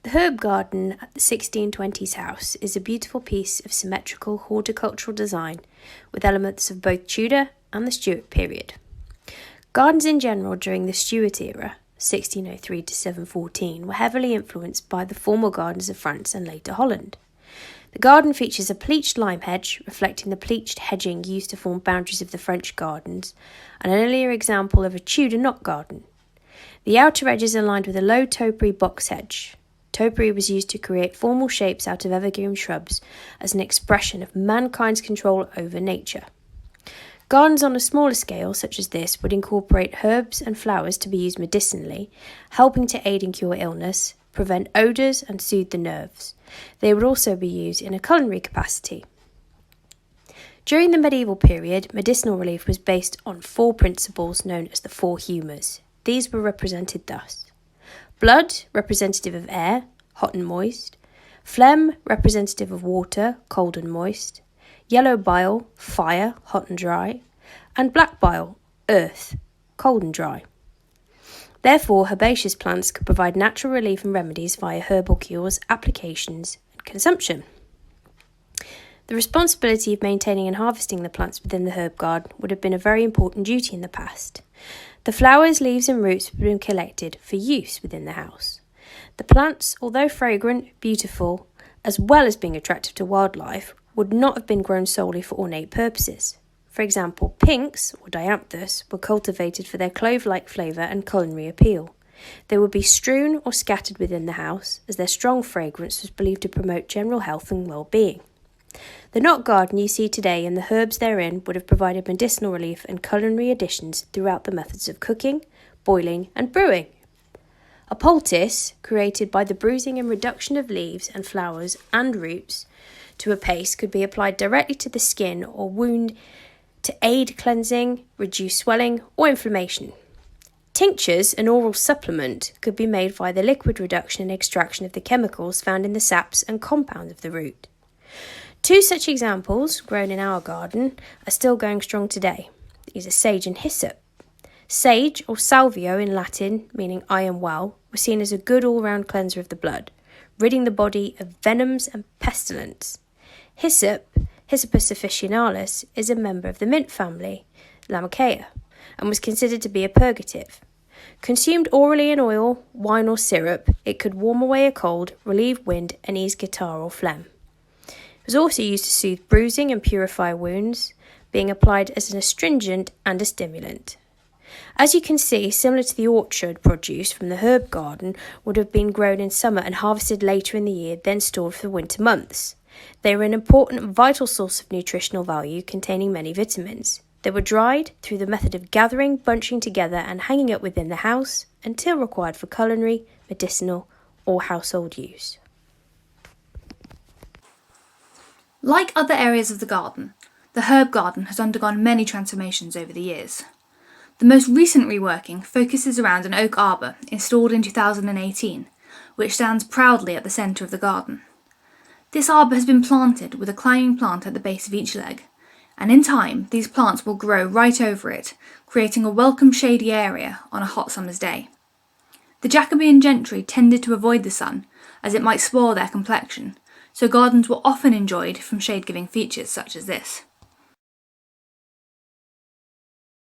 The herb garden at the 1620s house is a beautiful piece of symmetrical horticultural design with elements of both Tudor and the Stuart period. Gardens in general during the Stuart era, 1603 to 714, were heavily influenced by the formal gardens of France and later Holland. The garden features a pleached lime hedge, reflecting the pleached hedging used to form boundaries of the French gardens, and an earlier example of a Tudor knot garden. The outer edges are lined with a low topiary box hedge. Topiary was used to create formal shapes out of evergreen shrubs as an expression of mankind's control over nature. Gardens on a smaller scale, such as this, would incorporate herbs and flowers to be used medicinally, helping to aid and cure illness, prevent odours and soothe the nerves. They would also be used in a culinary capacity. During the medieval period, medicinal relief was based on 4 principles known as the 4 humours. These were represented thus: blood, representative of air, hot and moist; phlegm, representative of water, cold and moist; yellow bile, fire, hot and dry; and black bile, earth, cold and dry. Therefore, herbaceous plants could provide natural relief and remedies via herbal cures, applications, and consumption. The responsibility of maintaining and harvesting the plants within the herb garden would have been a very important duty in the past. The flowers, leaves, and roots would have been collected for use within the house. The plants, although fragrant, beautiful, as well as being attractive to wildlife, would not have been grown solely for ornate purposes. For example, pinks, or dianthus, were cultivated for their clove-like flavour and culinary appeal. They would be strewn or scattered within the house, as their strong fragrance was believed to promote general health and well-being. The knot garden you see today and the herbs therein would have provided medicinal relief and culinary additions throughout the methods of cooking, boiling, and brewing. A poultice, created by the bruising and reduction of leaves and flowers and roots to a paste, could be applied directly to the skin or wound to aid cleansing, reduce swelling or inflammation. Tinctures, an oral supplement, could be made via the liquid reduction and extraction of the chemicals found in the saps and compounds of the root. 2 such examples, grown in our garden, are still going strong today. These are sage and hyssop. Sage, or salvio in Latin, meaning I am well, was seen as a good all-round cleanser of the blood, ridding the body of venoms and pestilence. Hyssop, Hyssopus officinalis, is a member of the mint family, Lamicaea, and was considered to be a purgative. Consumed orally in oil, wine or syrup, it could warm away a cold, relieve wind, and ease catarrh or phlegm. It was also used to soothe bruising and purify wounds, being applied as an astringent and a stimulant. As you can see, similar to the orchard produce from the herb garden would have been grown in summer and harvested later in the year, then stored for the winter months. They were an important and vital source of nutritional value containing many vitamins. They were dried through the method of gathering, bunching together and hanging up within the house until required for culinary, medicinal or household use. Like other areas of the garden, the herb garden has undergone many transformations over the years. The most recent reworking focuses around an oak arbour installed in 2018, which stands proudly at the centre of the garden. This arbour has been planted with a climbing plant at the base of each leg, and in time these plants will grow right over it, creating a welcome shady area on a hot summer's day. The Jacobean gentry tended to avoid the sun, as it might spoil their complexion, so gardens were often enjoyed from shade-giving features such as this.